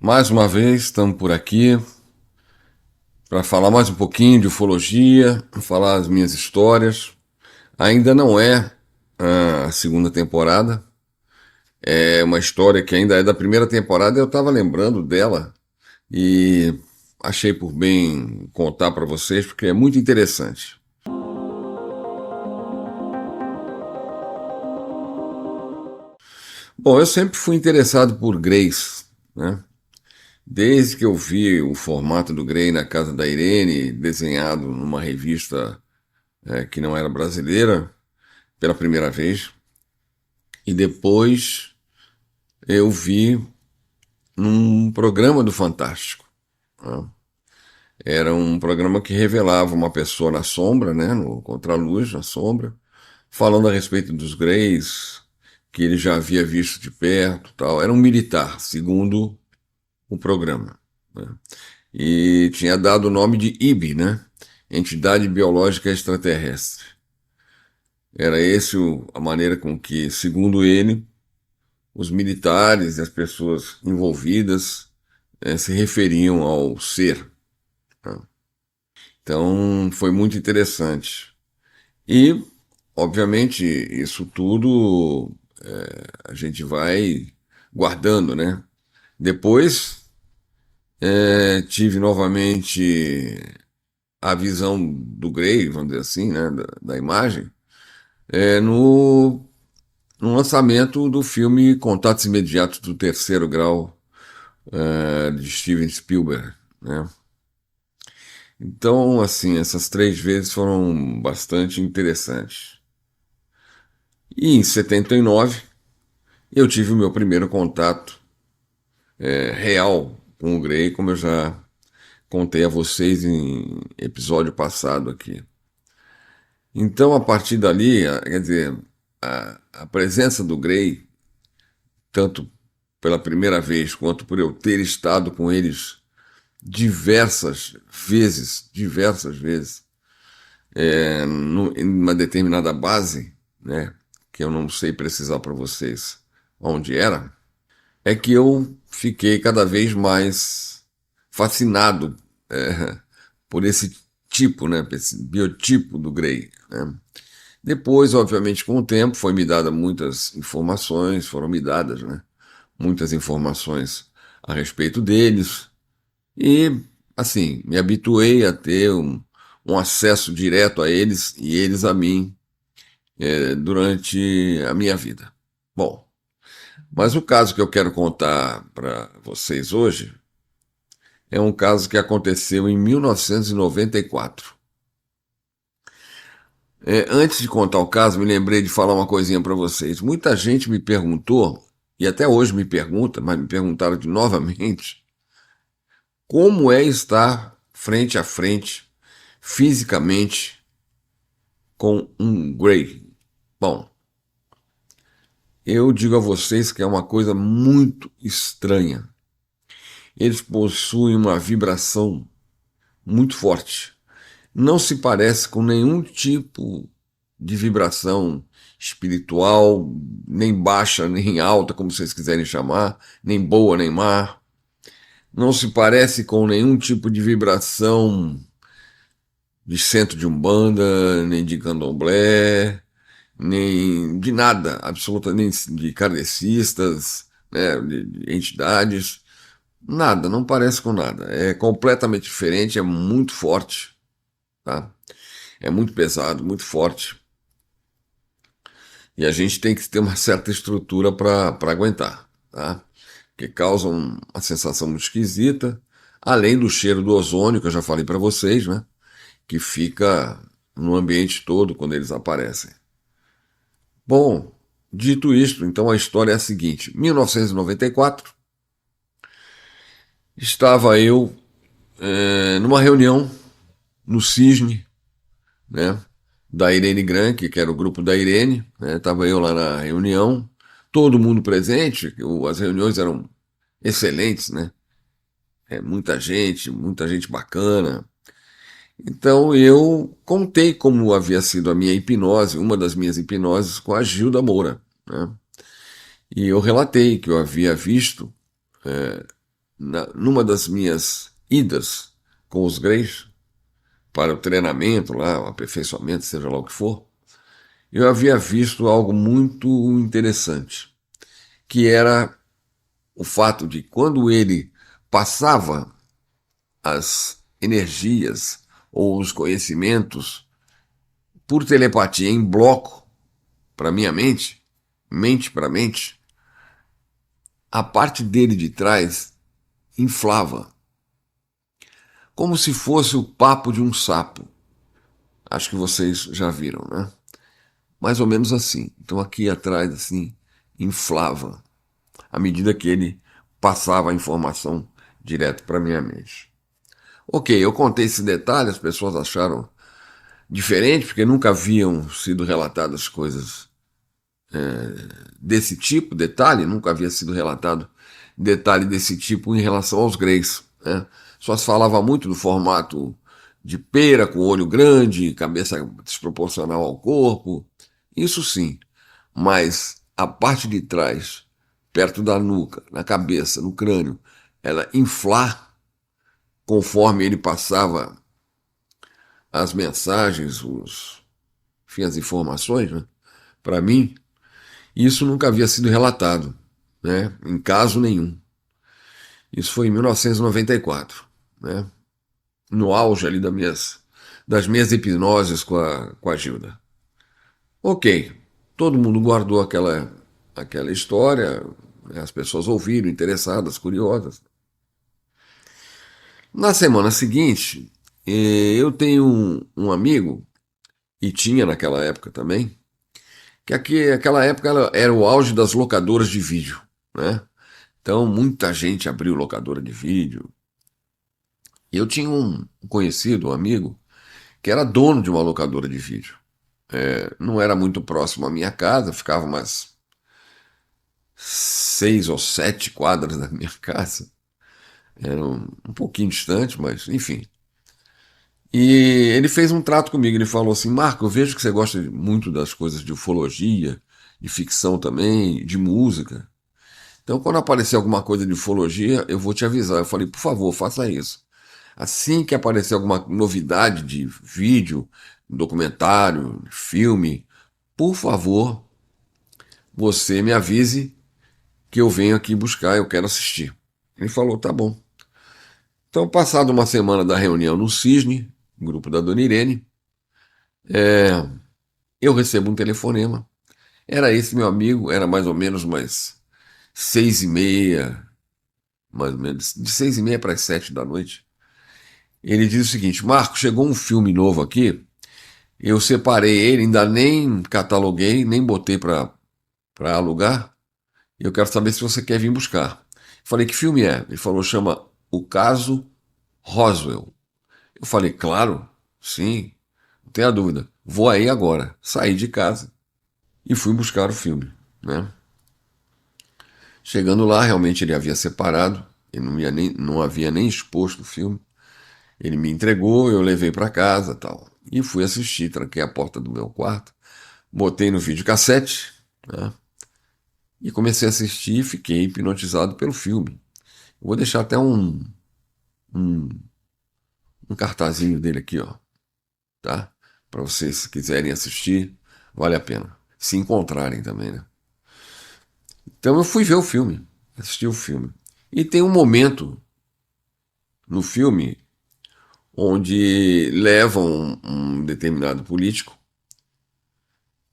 Mais uma vez, estamos por aqui para falar mais um pouquinho de ufologia, falar as minhas histórias. Ainda não é a segunda temporada, é uma história que ainda é da primeira temporada. Eu estava lembrando dela e achei por bem contar para vocês porque é muito interessante. Bom, eu sempre fui interessado por Greys, né? Desde que eu vi o formato do Grey na casa da Irene, desenhado numa revista que não era brasileira, pela primeira vez, e depois eu vi num programa do Fantástico, né? Era um programa que revelava uma pessoa na sombra, né, no contraluz, na sombra, falando a respeito dos Greys, que ele já havia visto de perto, tal. Era um militar, segundo o programa, né? E tinha dado o nome de IB, né? Entidade Biológica Extraterrestre. Era esse a maneira com que, segundo ele, os militares e as pessoas envolvidas se referiam ao ser, né? Então foi muito interessante. E, obviamente, isso tudo a gente vai guardando, né? Depois tive novamente a visão do Grey, vamos dizer assim, né? Da imagem, é, no, no lançamento do filme Contatos Imediatos do Terceiro Grau, de Steven Spielberg, né? Então, assim, essas três vezes foram bastante interessantes. E em 79, eu tive o meu primeiro contato real com o Grey, como eu já contei a vocês em episódio passado aqui. Então, a partir dali, quer dizer, a presença do Grey, tanto pela primeira vez quanto por eu ter estado com eles diversas vezes, em uma determinada base, né, que eu não sei precisar para vocês onde era, é que eu fiquei cada vez mais fascinado por esse tipo, né, por esse biotipo do Grey, né? Depois, obviamente, com o tempo, foi me dada muitas informações, foram me dadas, né, muitas informações a respeito deles e, assim, me habituei a ter um acesso direto a eles e eles a mim durante a minha vida. Bom, mas o caso que eu quero contar para vocês hoje é um caso que aconteceu em 1994. Antes de contar o caso, me lembrei de falar uma coisinha para vocês. Muita gente me perguntou, e até hoje me pergunta, mas me perguntaram de novamente, como é estar frente a frente, fisicamente, com um Grey. Bom, eu digo a vocês que é uma coisa muito estranha. Eles possuem uma vibração muito forte. Não se parece com nenhum tipo de vibração espiritual, nem baixa, nem alta, como vocês quiserem chamar, nem boa, nem má. Não se parece com nenhum tipo de vibração de centro de umbanda, nem de candomblé, nem de nada, absolutamente de kardecistas, né, de entidades. Nada, não parece com nada. É completamente diferente, é muito forte, tá? É muito pesado, muito forte. E a gente tem que ter uma certa estrutura para aguentar, tá? Porque causa uma sensação muito esquisita, além do cheiro do ozônio, que eu já falei para vocês, né? Que fica no ambiente todo quando eles aparecem. Bom, dito isto, então a história é a seguinte: 1994, estava eu numa reunião no Cisne, né, da Irene Grank, que era o grupo da Irene, né, estava eu lá na reunião, todo mundo presente, as reuniões eram excelentes, né, muita gente bacana. Então eu contei como havia sido a minha hipnose, uma das minhas hipnoses com a Gilda Moura, né, e eu relatei que eu havia visto numa das minhas idas com os Greys para o treinamento lá, o aperfeiçoamento, seja lá o que for, eu havia visto algo muito interessante, que era o fato de quando ele passava as energias ou os conhecimentos por telepatia em bloco para minha mente, mente para mente, a parte dele de trás inflava, como se fosse o papo de um sapo. Acho que vocês já viram, né? Mais ou menos assim. Então aqui atrás, assim, inflava, à medida que ele passava a informação direto para minha mente. Ok, eu contei esse detalhe, as pessoas acharam diferente, porque nunca haviam sido relatadas coisas desse tipo, detalhe, nunca havia sido relatado detalhe desse tipo em relação aos Greys, né? Só se falava muito do formato de pera, com olho grande, cabeça desproporcional ao corpo, isso sim, mas a parte de trás, perto da nuca, na cabeça, no crânio, ela inflar conforme ele passava as mensagens, enfim, as informações, né, para mim, isso nunca havia sido relatado, né, em caso nenhum. Isso foi em 1994, né, no auge ali das minhas hipnoses com a Gilda. Ok, todo mundo guardou aquela história, né, as pessoas ouviram, interessadas, curiosas. Na semana seguinte, eu tenho um amigo, e tinha naquela época também, que aquela época era o auge das locadoras de vídeo, né? Então muita gente abriu locadora de vídeo. E eu tinha um conhecido, um amigo, que era dono de uma locadora de vídeo. Não era muito próximo à minha casa, ficava umas 6 ou 7 quadras da minha casa. Era um pouquinho distante, mas enfim. E ele fez um trato comigo. Ele falou assim: Marco, eu vejo que você gosta muito das coisas de ufologia, de ficção também, de música. Então, quando aparecer alguma coisa de ufologia, eu vou te avisar. Eu falei: por favor, faça isso. Assim que aparecer alguma novidade de vídeo, documentário, filme, por favor, você me avise que eu venho aqui buscar, eu quero assistir. Ele falou: tá bom. Então, passado uma semana da reunião no Cisne, grupo da Dona Irene, eu recebo um telefonema. Era esse meu amigo, era mais ou menos umas 6h30, mais ou menos, de 6h30 para as 7 da noite. Ele diz o seguinte: Marco, chegou um filme novo aqui, eu separei ele, ainda nem cataloguei, nem botei para alugar, e eu quero saber se você quer vir buscar. Falei: que filme é? Ele falou: chama O Caso Roswell. Eu falei: claro, sim, não tenha dúvida, vou aí agora. Saí de casa e fui buscar o filme, né? Chegando lá, realmente ele havia separado, ele não havia nem exposto o filme. Ele me entregou, eu levei para casa, tal. E fui assistir, tranquei a porta do meu quarto, botei no videocassete, né? E comecei a assistir e fiquei hipnotizado pelo filme. Eu vou deixar até um, um cartazinho dele aqui, ó, tá? Para vocês, se quiserem assistir, vale a pena. Se encontrarem também, né? Então eu fui ver o filme, assisti o filme. E tem um momento no filme onde levam um determinado político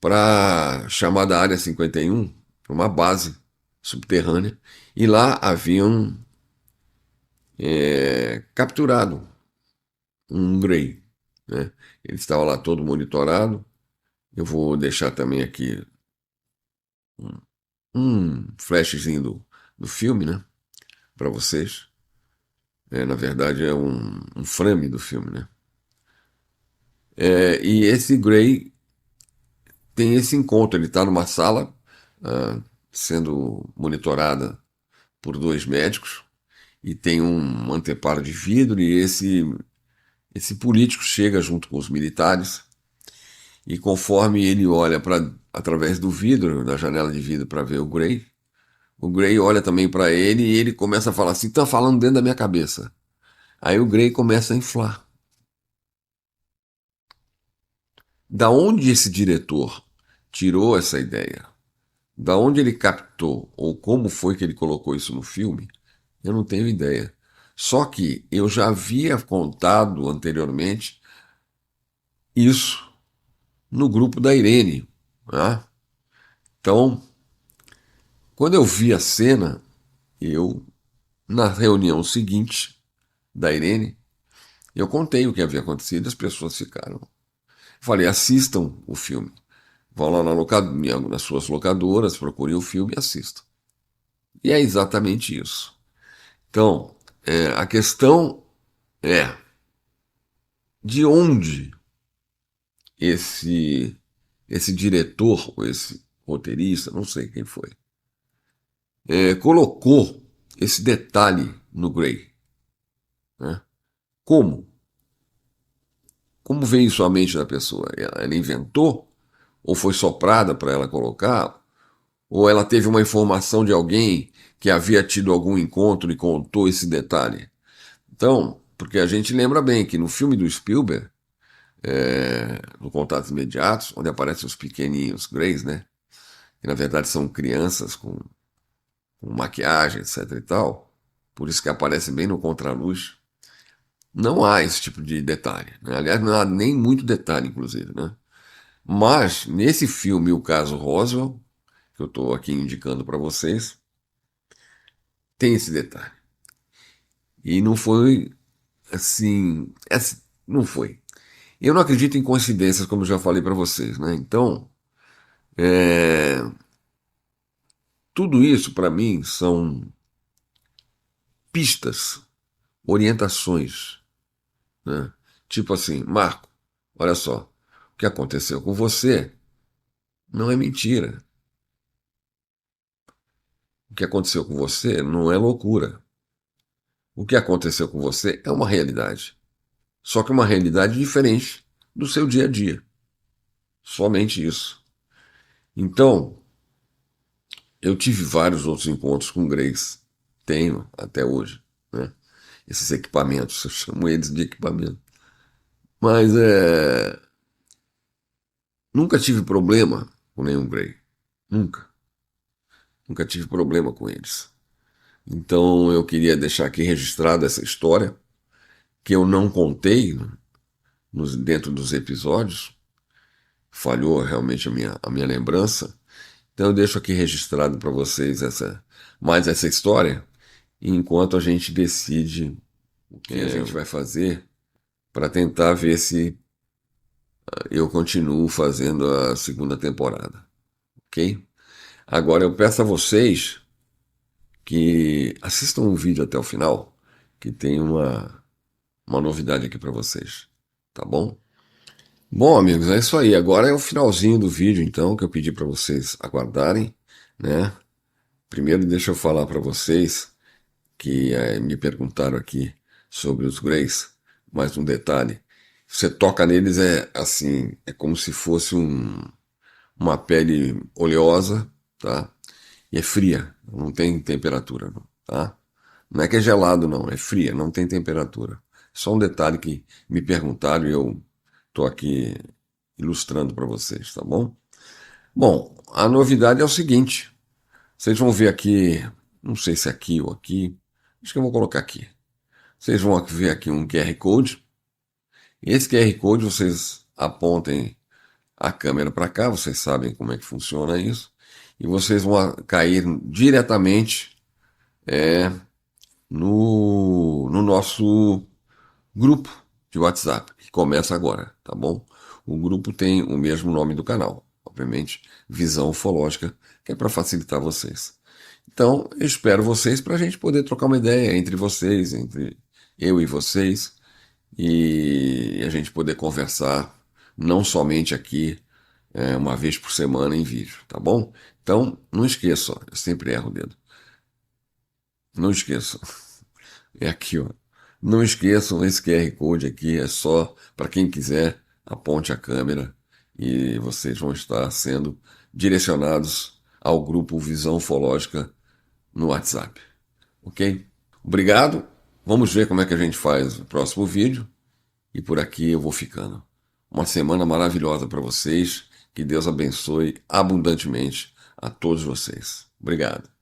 para a chamada Área 51, uma base subterrânea, e lá haviam capturado um Grey, né? Ele estava lá todo monitorado. Eu vou deixar também aqui um flashzinho do filme, né, para vocês. Na verdade, é um frame do filme, né? E esse Grey tem esse encontro. Ele está numa sala sendo monitorada por dois médicos e tem um anteparo de vidro e esse político chega junto com os militares e conforme ele olha através do vidro, da janela de vidro para ver o Grey, O Gray olha também para ele e ele começa a falar assim: tá falando dentro da minha cabeça. Aí o Gray começa a inflar. Da onde esse diretor tirou essa ideia? Da onde ele captou ou como foi que ele colocou isso no filme? Eu não tenho ideia. Só que eu já havia contado anteriormente isso no grupo da Irene, né? Então, quando eu vi a cena, eu, na reunião seguinte da Irene, eu contei o que havia acontecido, as pessoas ficaram. Falei, assistam o filme. Vão lá nas suas locadoras, procurem o filme e assistam. E é exatamente isso. Então, a questão é de onde esse, esse diretor, ou esse roteirista, não sei quem foi, colocou esse detalhe no Grey. Né? Como? Como veio isso à mente da pessoa? Ela inventou? Ou foi soprada para ela colocar? Ou ela teve uma informação de alguém que havia tido algum encontro e contou esse detalhe? Então, porque a gente lembra bem que no filme do Spielberg, no Contatos Imediatos, onde aparecem os pequeninhos Greys, né? Que na verdade são crianças com maquiagem, etc e tal, por isso que aparecem bem no contraluz, não há esse tipo de detalhe. Né? Aliás, não há nem muito detalhe, inclusive. Né? Mas, nesse filme, o caso Roswell, que eu estou aqui indicando para vocês, tem esse detalhe. E não foi assim. Não foi. Eu não acredito em coincidências, como eu já falei para vocês. Né? Então, é, tudo isso, para mim, são pistas, orientações. Né? Tipo assim, Marco, olha só, o que aconteceu com você não é mentira. O que aconteceu com você não é loucura. O que aconteceu com você é uma realidade. Só que uma realidade diferente do seu dia a dia. Somente isso. Então, eu tive vários outros encontros com Grace. Tenho até hoje. Né? Esses equipamentos, eu chamo eles de equipamento. Mas nunca tive problema com nenhum Grey. Nunca. Nunca tive problema com eles. Então eu queria deixar aqui registrada essa história, que eu não contei dentro dos episódios, falhou realmente a minha lembrança. Então eu deixo aqui registrado para vocês mais essa história, enquanto a gente decide o que a gente vai fazer para tentar ver se eu continuo fazendo a segunda temporada, ok? Agora eu peço a vocês que assistam o vídeo até o final, que tem uma novidade aqui para vocês, tá bom? Bom, amigos, é isso aí. Agora é o finalzinho do vídeo, então, que eu pedi para vocês aguardarem, né? Primeiro, deixa eu falar para vocês que me perguntaram aqui sobre os Greys, mais um detalhe. Você toca neles é assim, é como se fosse uma pele oleosa, tá? E é fria, não tem temperatura, não, tá? Não é que é gelado, não, é fria, não tem temperatura. Só um detalhe que me perguntaram e eu tô aqui ilustrando para vocês, tá bom? Bom, a novidade é o seguinte: vocês vão ver aqui, não sei se é aqui ou aqui, acho que eu vou colocar aqui. Vocês vão ver aqui um QR Code. E esse QR Code vocês apontem a câmera para cá, vocês sabem como é que funciona isso, e vocês vão cair diretamente no nosso grupo de WhatsApp, que começa agora, tá bom? O grupo tem o mesmo nome do canal, obviamente, Visão Ufológica, que é para facilitar vocês. Então, eu espero vocês para a gente poder trocar uma ideia entre vocês, entre eu e vocês, e a gente poder conversar, não somente aqui, uma vez por semana em vídeo, tá bom? Então, não esqueça, ó, eu sempre erro o dedo. Não esqueçam. É aqui, ó. Não esqueçam, esse QR Code aqui é só para quem quiser, aponte a câmera e vocês vão estar sendo direcionados ao grupo Visão Ufológica no WhatsApp, ok? Obrigado, vamos ver como é que a gente faz o próximo vídeo e por aqui eu vou ficando. Uma semana maravilhosa para vocês, que Deus abençoe abundantemente a todos vocês. Obrigado.